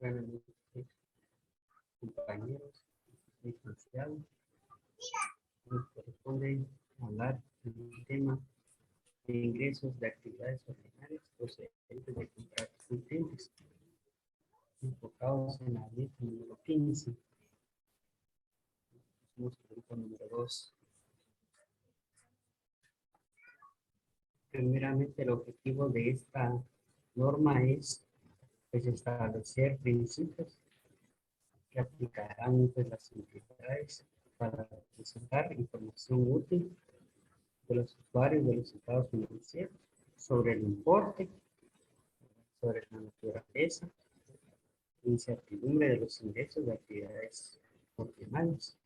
Buenas noches, compañeros, licenciados. Nos corresponde hablar del tema de ingresos de actividades ordinarias procedentes de contratos urgentes, enfocados en la ley número 15. Somos grupo número 2. Primeramente, el objetivo de esta norma es establecer principios que aplicarán las entidades para presentar información útil de los usuarios de los estados financieros sobre el importe, sobre la naturaleza, incertidumbre de los ingresos de actividades ordinarias.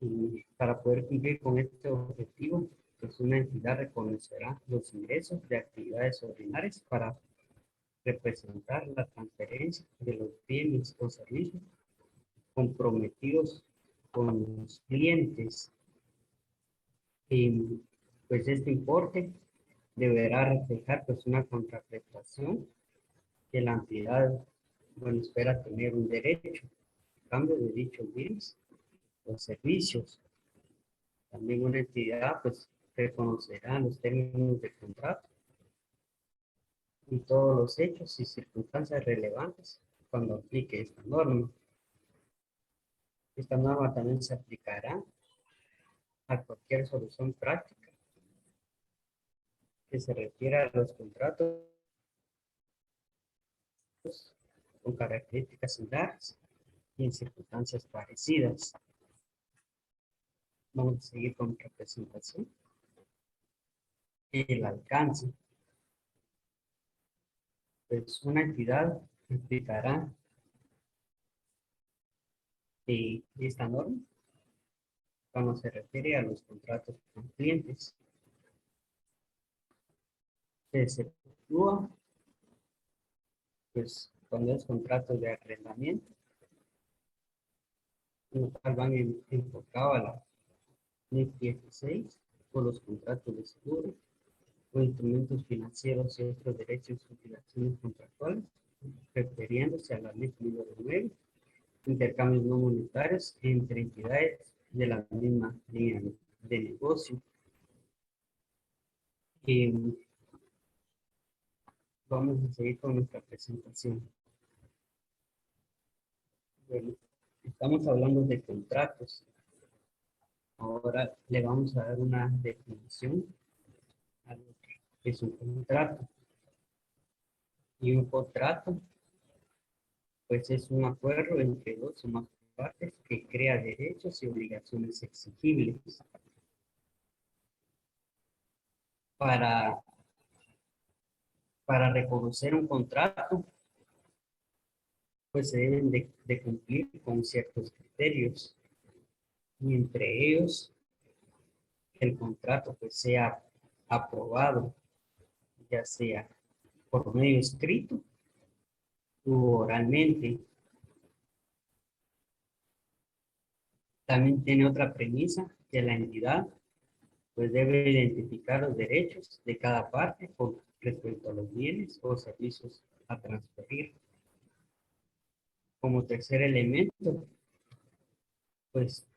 Y para poder cumplir con este objetivo, pues una entidad reconocerá los ingresos de actividades ordinarias para representar la transferencia de los bienes o servicios comprometidos con los clientes. Y pues este importe deberá reflejar pues una contraprestación que la entidad, bueno, espera tener un derecho a cambio de dichos bienes o servicios. También una entidad pues reconocerá los términos de contrato y todos los hechos y circunstancias relevantes cuando aplique esta norma. Esta norma también se aplicará a cualquier solución práctica que se refiera a los contratos con características similares y en circunstancias parecidas. Vamos a seguir con representación. El alcance. Pues una entidad implicará esta norma cuando se refiere a los contratos con clientes. Se efectúa pues cuando es contrato de arrendamiento, en lo cual van enfocados a la NIF 16, o los contratos de seguro, o instrumentos financieros y otros derechos y obligaciones contractuales, refiriéndose a la NIF número 9, intercambios no monetarios entre entidades de la misma línea de negocio. Vamos a seguir con nuestra presentación. Bueno, estamos hablando de contratos. Ahora le vamos a dar una definición a lo que es un contrato. Y un contrato, pues es un acuerdo entre dos o más partes que crea derechos y obligaciones exigibles. Para reconocer un contrato, pues se deben de cumplir con ciertos criterios. Y entre ellos, que el contrato pues sea aprobado, ya sea por medio escrito u oralmente. También tiene otra premisa, que la entidad pues debe identificar los derechos de cada parte con respecto a los bienes o servicios a transferir. Como tercer elemento, pues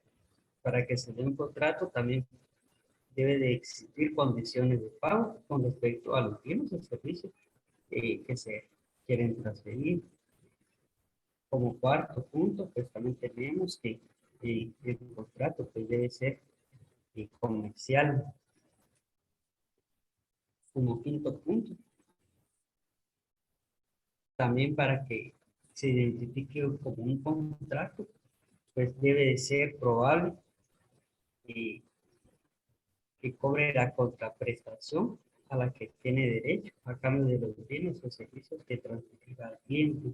para que se dé un contrato también debe de existir condiciones de pago con respecto a los bienes o servicios que se quieren transferir. Como cuarto punto, pues también tenemos que el contrato pues debe ser comercial. Como quinto punto, también para que se identifique como un contrato, pues debe de ser probable que cobre la contraprestación a la que tiene derecho a cambio de los bienes o servicios que transfiera al cliente.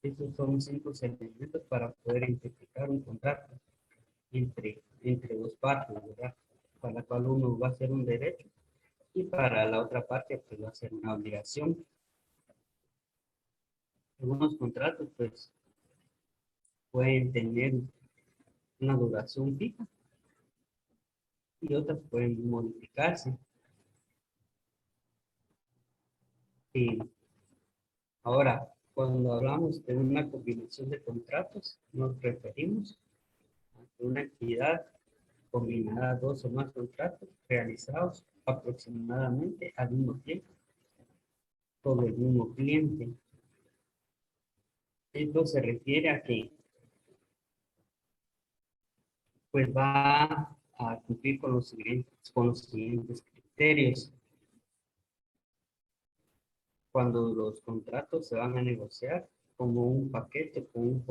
Estos son 5 elementos para poder identificar un contrato entre dos partes, ¿verdad? Para la cual uno va a ser un derecho y para la otra parte pues va a ser una obligación. Algunos contratos pues pueden tener una duración fija y otras pueden modificarse. Y ahora, cuando hablamos de una combinación de contratos, nos referimos a una actividad combinada dos o más contratos realizados aproximadamente al mismo tiempo por el mismo cliente. Esto se refiere a que pues va a cumplir con los siguientes criterios. Cuando los contratos se van a negociar como un paquete con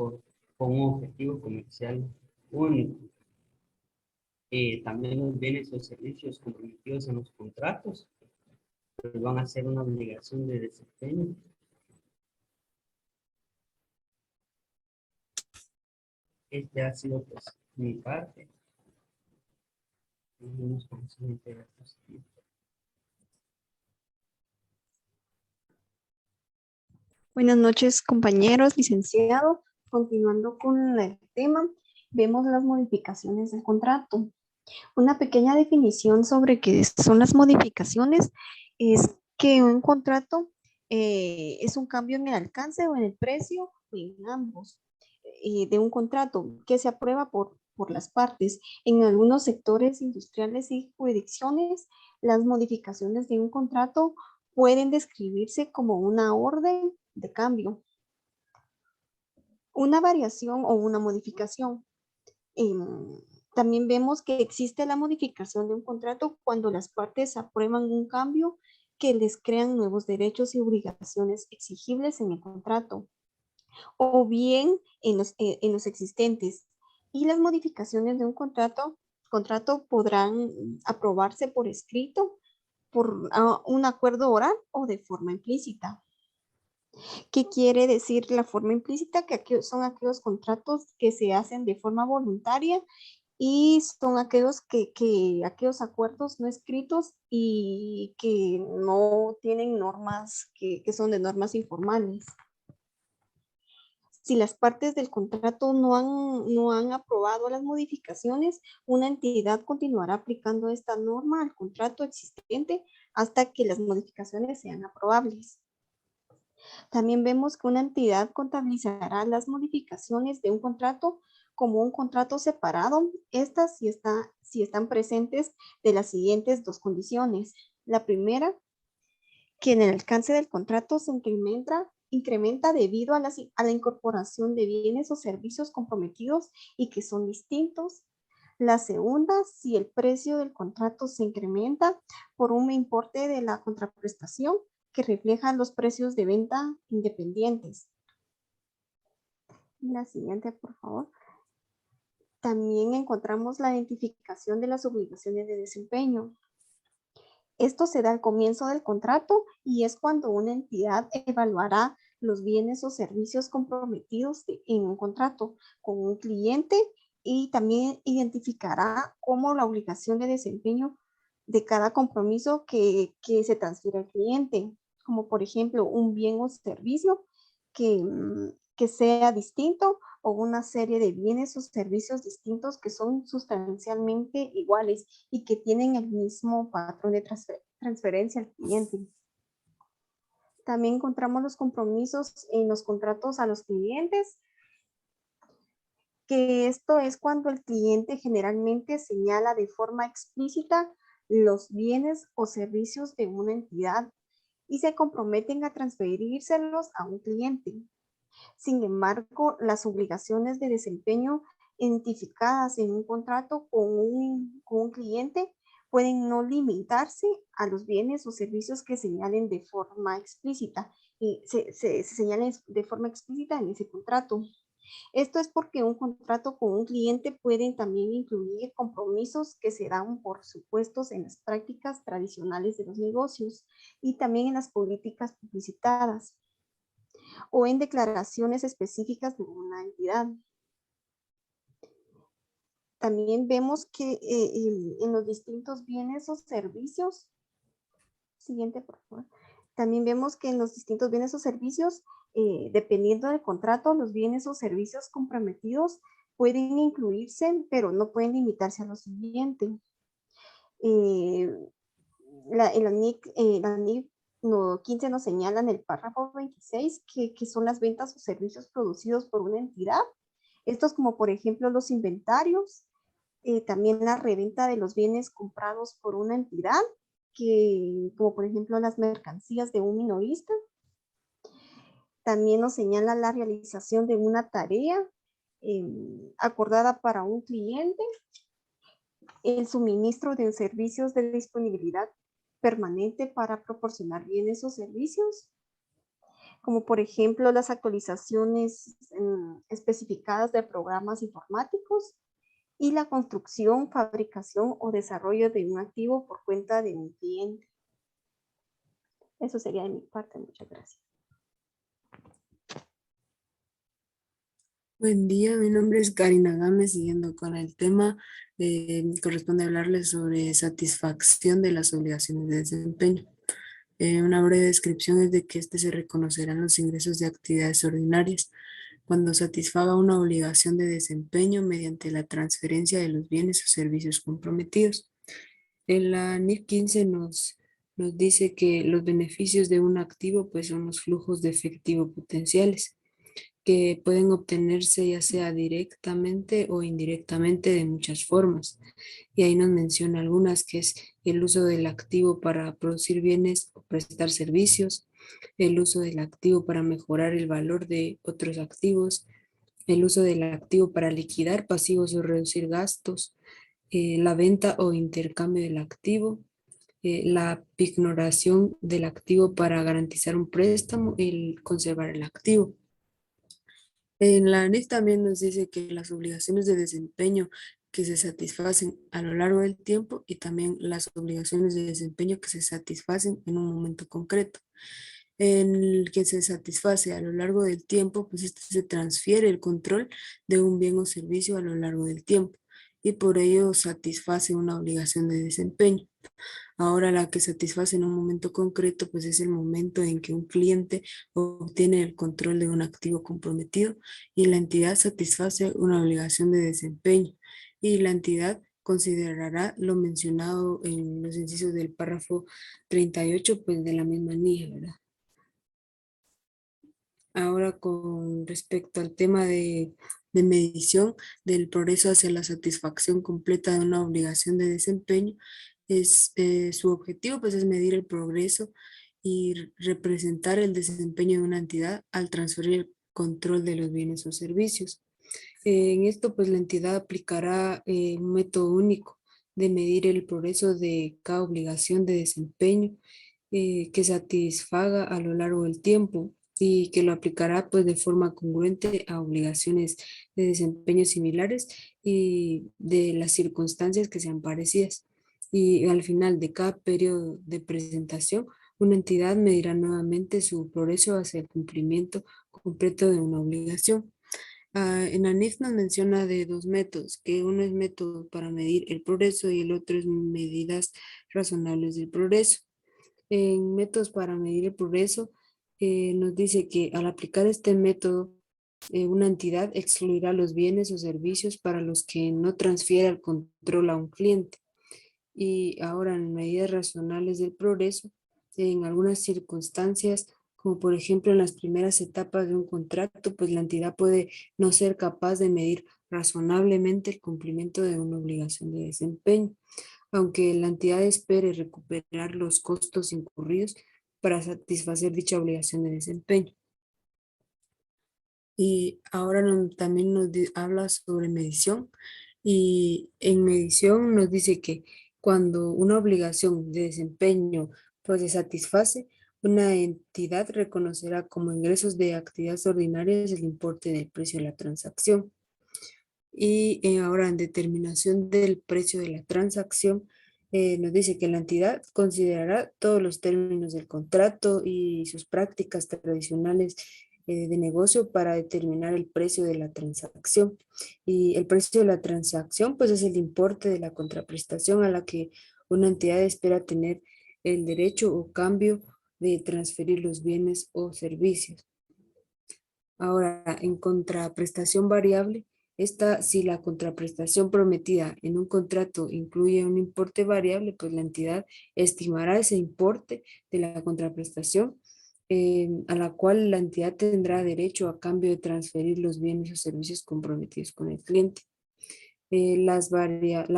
un objetivo comercial único. También los bienes o servicios comprometidos en los contratos pues van a ser una obligación de desempeño. Este ha sido pues mi parte. Buenas noches, compañeros, licenciado. Continuando con el tema, vemos las modificaciones del contrato. Una pequeña definición sobre qué son las modificaciones es que un contrato es un cambio en el alcance o en el precio o en ambos de un contrato que se aprueba por las partes. En algunos sectores industriales y jurisdicciones, las modificaciones de un contrato pueden describirse como una orden de cambio, una variación o una modificación. También vemos que existe la modificación de un contrato cuando las partes aprueban un cambio que les crean nuevos derechos y obligaciones exigibles en el contrato, o bien en los existentes. Y las modificaciones de un contrato podrán aprobarse por escrito, por un acuerdo oral o de forma implícita. ¿Qué quiere decir la forma implícita? Que son aquellos contratos que se hacen de forma voluntaria y son aquellos acuerdos no escritos y que no tienen normas, que son de normas informales. Si las partes del contrato no han aprobado las modificaciones, una entidad continuará aplicando esta norma al contrato existente hasta que las modificaciones sean aprobables. También vemos que una entidad contabilizará las modificaciones de un contrato como un contrato separado. Estas si están presentes de las siguientes dos condiciones. La primera, que en el alcance del contrato se incrementa debido a la incorporación de bienes o servicios comprometidos y que son distintos. La segunda, si el precio del contrato se incrementa por un importe de la contraprestación que refleja los precios de venta independientes. La siguiente, por favor. También encontramos la identificación de las obligaciones de desempeño. Esto se da al comienzo del contrato y es cuando una entidad evaluará los bienes o servicios comprometidos en un contrato con un cliente y también identificará cómo la obligación de desempeño de cada compromiso que se transfiere al cliente, como por ejemplo un bien o servicio que sea distinto o una serie de bienes o servicios distintos que son sustancialmente iguales y que tienen el mismo patrón de transferencia al cliente. También encontramos los compromisos en los contratos a los clientes, que esto es cuando el cliente generalmente señala de forma explícita los bienes o servicios de una entidad y se comprometen a transferírselos a un cliente. Sin embargo, las obligaciones de desempeño identificadas en un contrato con un cliente pueden no limitarse a los bienes o servicios que señalen de forma explícita y se señalen de forma explícita en ese contrato. Esto es porque un contrato con un cliente puede también incluir compromisos que se dan por supuestos en las prácticas tradicionales de los negocios y también en las políticas publicitadas o en declaraciones específicas de una entidad. También vemos que en los distintos bienes o servicios, siguiente por favor, también vemos que en los distintos bienes o servicios, dependiendo del contrato, los bienes o servicios comprometidos pueden incluirse, pero no pueden limitarse a lo siguiente. La NIC no, 15 nos señala en el párrafo 26 que son las ventas o servicios producidos por una entidad. Estos como por ejemplo los inventarios, también la reventa de los bienes comprados por una entidad, que, como por ejemplo las mercancías de un minorista. También nos señala la realización de una tarea acordada para un cliente, el suministro de servicios de disponibilidad permanente para proporcionar bienes o servicios, como por ejemplo las actualizaciones especificadas de programas informáticos y la construcción, fabricación o desarrollo de un activo por cuenta de un cliente. Eso sería de mi parte. Muchas gracias. Buen día, mi nombre es Karina Gámez, siguiendo con el tema, corresponde hablarles sobre satisfacción de las obligaciones de desempeño. Una breve descripción es de que se reconocerán los ingresos de actividades ordinarias cuando satisfaga una obligación de desempeño mediante la transferencia de los bienes o servicios comprometidos. En la NIF 15 nos dice que los beneficios de un activo pues son los flujos de efectivo potenciales, que pueden obtenerse ya sea directamente o indirectamente de muchas formas. Y ahí nos menciona algunas, que es el uso del activo para producir bienes o prestar servicios, el uso del activo para mejorar el valor de otros activos, el uso del activo para liquidar pasivos o reducir gastos, la venta o intercambio del activo, la pignoración del activo para garantizar un préstamo, el conservar el activo. En la ANIF también nos dice que las obligaciones de desempeño que se satisfacen a lo largo del tiempo y también las obligaciones de desempeño que se satisfacen en un momento concreto. En el que se satisface a lo largo del tiempo, pues se transfiere el control de un bien o servicio a lo largo del tiempo y por ello satisface una obligación de desempeño. Ahora la que satisface en un momento concreto, pues es el momento en que un cliente obtiene el control de un activo comprometido y la entidad satisface una obligación de desempeño y la entidad considerará lo mencionado en los incisos del párrafo 38, pues de la misma NIE, ¿verdad? Ahora con respecto al tema de medición del progreso hacia la satisfacción completa de una obligación de desempeño, su objetivo pues es medir el progreso y representar el desempeño de una entidad al transferir el control de los bienes o servicios. En esto pues la entidad aplicará un método único de medir el progreso de cada obligación de desempeño que satisfaga a lo largo del tiempo y que lo aplicará pues de forma congruente a obligaciones de desempeño similares y de las circunstancias que sean parecidas. Y al final de cada periodo de presentación, una entidad medirá nuevamente su progreso hacia el cumplimiento completo de una obligación. En ANIF nos menciona de dos métodos, que uno es método para medir el progreso y el otro es medidas razonables del progreso. En métodos para medir el progreso, nos dice que al aplicar este método, una entidad excluirá los bienes o servicios para los que no transfiera el control a un cliente. Y ahora en medidas razonables del progreso, en algunas circunstancias, como por ejemplo en las primeras etapas de un contrato, pues la entidad puede no ser capaz de medir razonablemente el cumplimiento de una obligación de desempeño, aunque la entidad espere recuperar los costos incurridos para satisfacer dicha obligación de desempeño. Y ahora también nos habla sobre medición, y en medición nos dice que cuando una obligación de desempeño pues se satisface, una entidad reconocerá como ingresos de actividades ordinarias el importe del precio de la transacción. Y ahora en determinación del precio de la transacción, nos dice que la entidad considerará todos los términos del contrato y sus prácticas tradicionales de negocio para determinar el precio de la transacción. Y el precio de la transacción pues es el importe de la contraprestación a la que una entidad espera tener el derecho o cambio de transferir los bienes o servicios. Ahora, en contraprestación variable, Si la contraprestación prometida en un contrato incluye un importe variable, pues la entidad estimará ese importe de la contraprestación a la cual la entidad tendrá derecho a cambio de transferir los bienes o servicios comprometidos con el cliente. La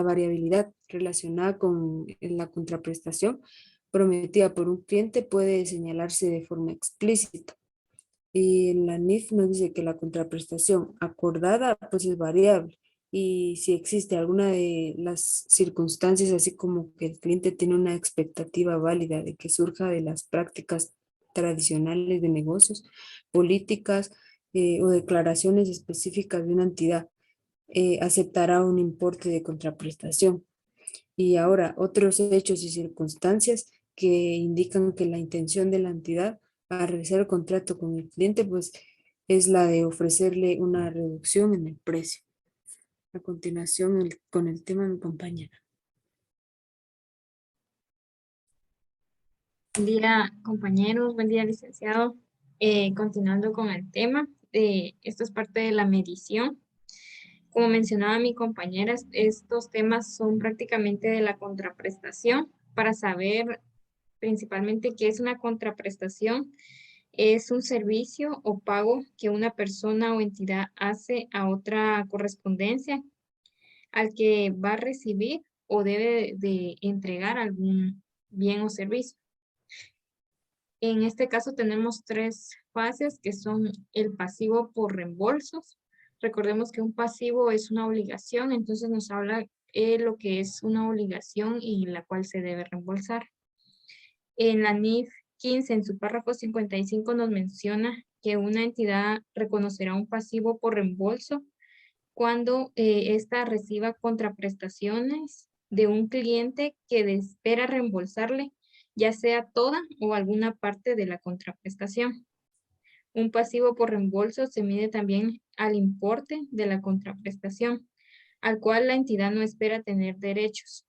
variabilidad relacionada con la contraprestación prometida por un cliente puede señalarse de forma explícita. Y la NIF nos dice que la contraprestación acordada pues es variable, y si existe alguna de las circunstancias, así como que el cliente tiene una expectativa válida de que surja de las prácticas tradicionales de negocios, políticas o declaraciones específicas de una entidad, aceptará un importe de contraprestación. Y ahora, otros hechos y circunstancias que indican que la intención de la entidad a realizar el contrato con el cliente, pues es la de ofrecerle una reducción en el precio. A continuación, con el tema mi compañera. Buen día, compañeros. Buen día, licenciado. Continuando con el tema, esto es parte de la medición. Como mencionaba mi compañera, estos temas son prácticamente de la contraprestación. Para saber principalmente qué es una contraprestación, es un servicio o pago que una persona o entidad hace a otra correspondencia al que va a recibir o debe de entregar algún bien o servicio. En este caso tenemos tres fases que son el pasivo por reembolsos. Recordemos que un pasivo es una obligación, entonces nos habla lo que es una obligación y la cual se debe reembolsar. En la NIF 15, en su párrafo 55, nos menciona que una entidad reconocerá un pasivo por reembolso cuando ésta reciba contraprestaciones de un cliente que espera reembolsarle, ya sea toda o alguna parte de la contraprestación. Un pasivo por reembolso se mide también al importe de la contraprestación, al cual la entidad no espera tener derechos.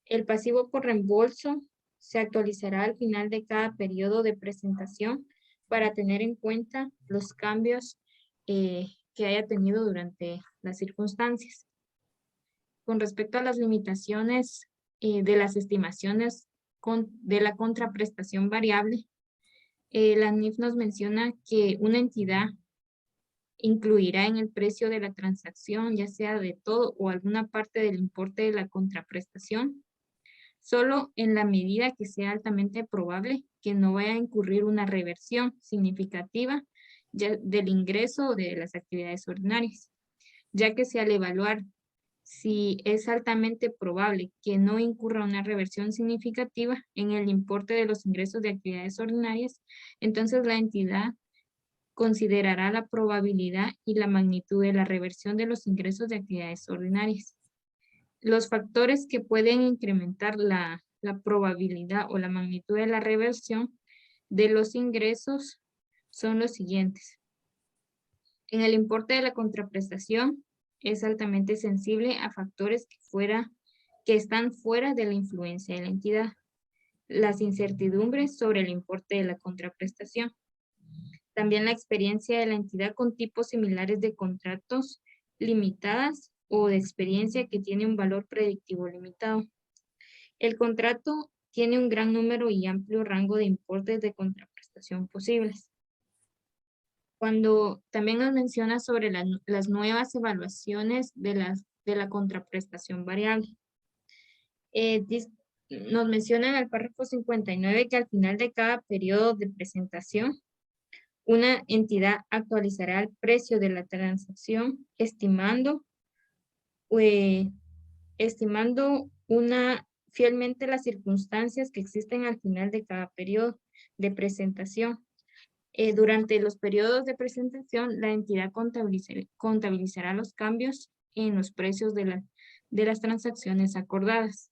El pasivo por reembolso se actualizará al final de cada periodo de presentación para tener en cuenta los cambios que haya tenido durante las circunstancias. Con respecto a las limitaciones de las estimaciones de la contraprestación variable, la NIF nos menciona que una entidad incluirá en el precio de la transacción, ya sea de todo o alguna parte del importe de la contraprestación, solo en la medida que sea altamente probable que no vaya a incurrir una reversión significativa del ingreso o de las actividades ordinarias, ya que si al evaluar si es altamente probable que no incurra una reversión significativa en el importe de los ingresos de actividades ordinarias, entonces la entidad considerará la probabilidad y la magnitud de la reversión de los ingresos de actividades ordinarias. Los factores que pueden incrementar la probabilidad o la magnitud de la reversión de los ingresos son los siguientes. En el importe de la contraprestación es altamente sensible a factores que están fuera de la influencia de la entidad. Las incertidumbres sobre el importe de la contraprestación. También la experiencia de la entidad con tipos similares de contratos limitadas o de experiencia que tiene un valor predictivo limitado. El contrato tiene un gran número y amplio rango de importes de contraprestación posibles. Cuando también nos menciona sobre las nuevas evaluaciones de la contraprestación variable. Nos menciona en el párrafo 59 que al final de cada periodo de presentación, una entidad actualizará el precio de la transacción estimando fielmente las circunstancias que existen al final de cada periodo de presentación. Durante los periodos de presentación, la entidad contabilizará los cambios en los precios de las transacciones acordadas.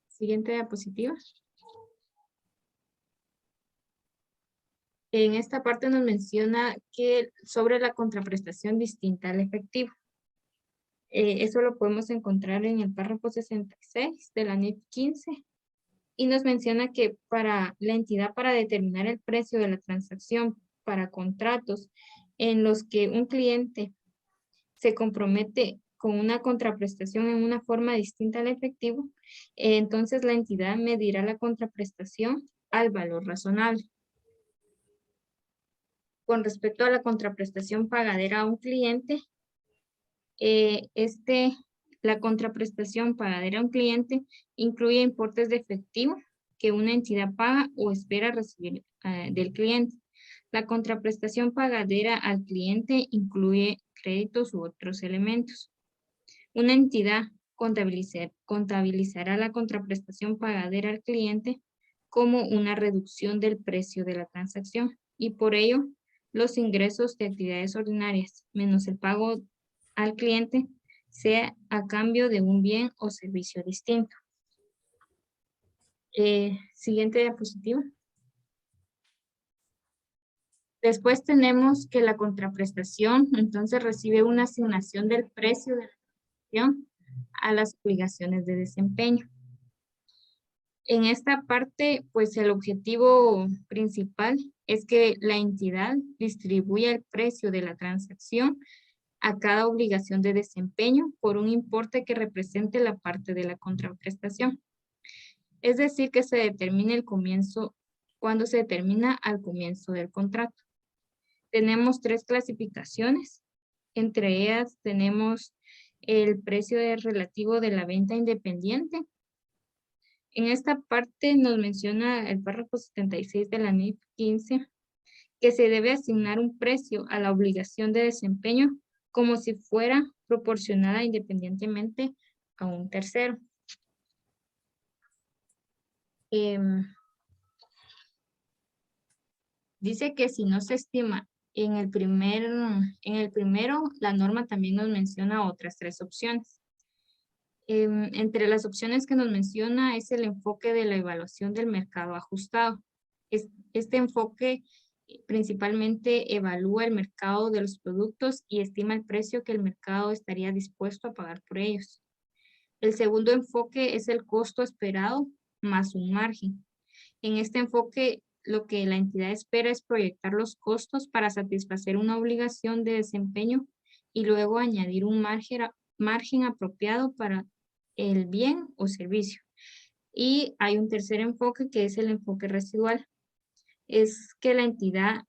Siguiente diapositiva. En esta parte nos menciona que sobre la contraprestación distinta al efectivo. Eso lo podemos encontrar en el párrafo 66 de la NIF 15 y nos menciona que para la entidad para determinar el precio de la transacción para contratos en los que un cliente se compromete con una contraprestación en una forma distinta al efectivo, entonces la entidad medirá la contraprestación al valor razonable. Con respecto a la contraprestación pagadera a un cliente, la contraprestación pagadera a un cliente incluye importes de efectivo que una entidad paga o espera recibir del cliente. La contraprestación pagadera al cliente incluye créditos u otros elementos. Una entidad contabilizará la contraprestación pagadera al cliente como una reducción del precio de la transacción y por ello los ingresos de actividades ordinarias menos el pago al cliente sea a cambio de un bien o servicio distinto. Siguiente diapositiva. Después tenemos que la contraprestación entonces recibe una asignación del precio de la transacción a las obligaciones de desempeño. En esta parte, pues el objetivo principal es que la entidad distribuya el precio de la transacción a cada obligación de desempeño por un importe que represente la parte de la contraprestación. Es decir, que se determine el comienzo, cuando se determina al comienzo del contrato. Tenemos 3 clasificaciones. Entre ellas tenemos el precio relativo de la venta independiente. En esta parte nos menciona el párrafo 76 de la NIF 15 que se debe asignar un precio a la obligación de desempeño como si fuera proporcionada independientemente a un tercero. Dice que si no se estima en el primero, la norma también nos menciona otras 3 opciones. Entre las opciones que nos menciona es el enfoque de la evaluación del mercado ajustado. Este enfoque principalmente evalúa el mercado de los productos y estima el precio que el mercado estaría dispuesto a pagar por ellos. El segundo enfoque es el costo esperado más un margen. En este enfoque, lo que la entidad espera es proyectar los costos para satisfacer una obligación de desempeño y luego añadir un margen apropiado para el bien o servicio. Y hay un tercer enfoque que es el enfoque residual. Es que la entidad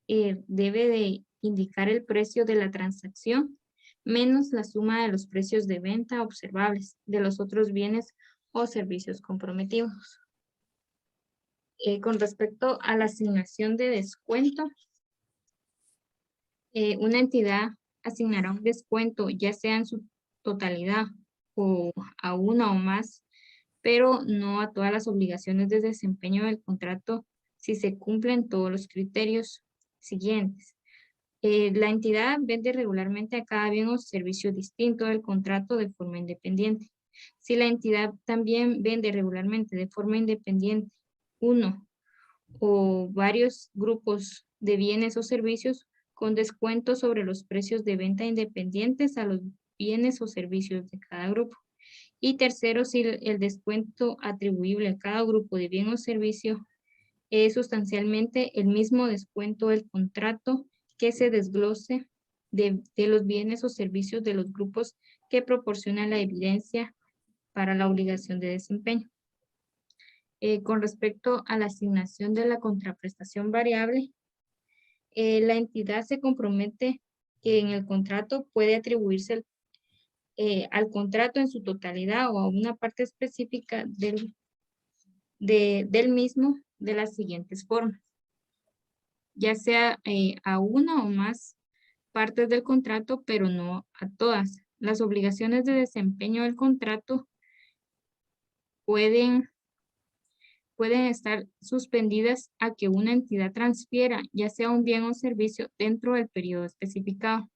debe de indicar el precio de la transacción menos la suma de los precios de venta observables de los otros bienes o servicios comprometidos. Con respecto a la asignación de descuento, una entidad asignará un descuento ya sea en su totalidad o a una o más, pero no a todas las obligaciones de desempeño del contrato si se cumplen todos los criterios siguientes. La entidad vende regularmente a cada bien o servicio distinto del contrato de forma independiente. Si la entidad también vende regularmente de forma independiente uno o varios grupos de bienes o servicios con descuento sobre los precios de venta independientes a los bienes o servicios de cada grupo. Y tercero, si el descuento atribuible a cada grupo de bien o servicio es sustancialmente el mismo descuento del contrato que se desglose de los bienes o servicios de los grupos que proporcionan la evidencia para la obligación de desempeño. Con respecto a la asignación de la contraprestación variable, la entidad se compromete que en el contrato puede atribuirse al contrato en su totalidad o a una parte específica del mismo de las siguientes formas. Ya sea a una o más partes del contrato, pero no a todas. Las obligaciones de desempeño del contrato pueden estar suspendidas a que una entidad transfiera ya sea un bien o servicio dentro del periodo especificado.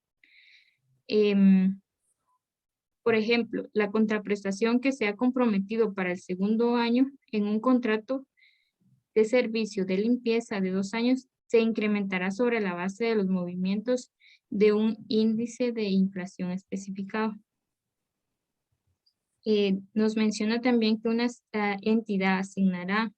Por ejemplo, la contraprestación que se ha comprometido para el segundo año en un contrato de servicio de limpieza de 2 años se incrementará sobre la base de los movimientos de un índice de inflación especificado. Nos menciona también que una entidad asignará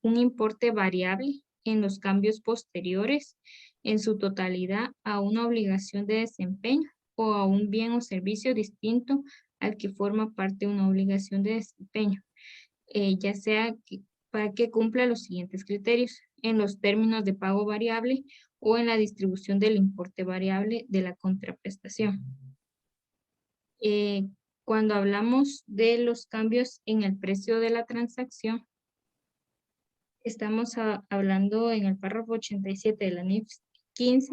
un importe variable en los cambios posteriores en su totalidad a una obligación de desempeño o a un bien o servicio distinto al que forma parte de una obligación de desempeño, ya sea para que cumpla los siguientes criterios, en los términos de pago variable o en la distribución del importe variable de la contraprestación. Cuando hablamos de los cambios en el precio de la transacción, estamos hablando en el párrafo 87 de la NIF 15,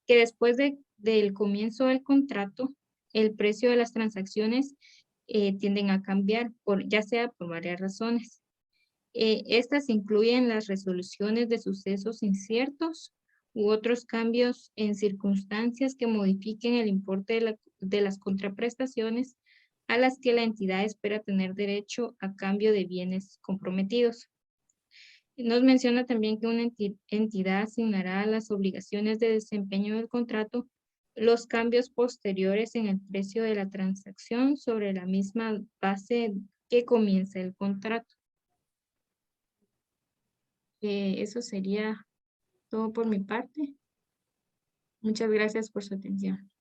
que después del comienzo del contrato, el precio de las transacciones tienden a cambiar, ya sea por varias razones. Estas incluyen las resoluciones de sucesos inciertos u otros cambios en circunstancias que modifiquen el importe de las contraprestaciones a las que la entidad espera tener derecho a cambio de bienes comprometidos. Nos menciona también que una entidad asignará a las obligaciones de desempeño del contrato los cambios posteriores en el precio de la transacción sobre la misma base que comienza el contrato. Eso sería todo por mi parte. Muchas gracias por su atención.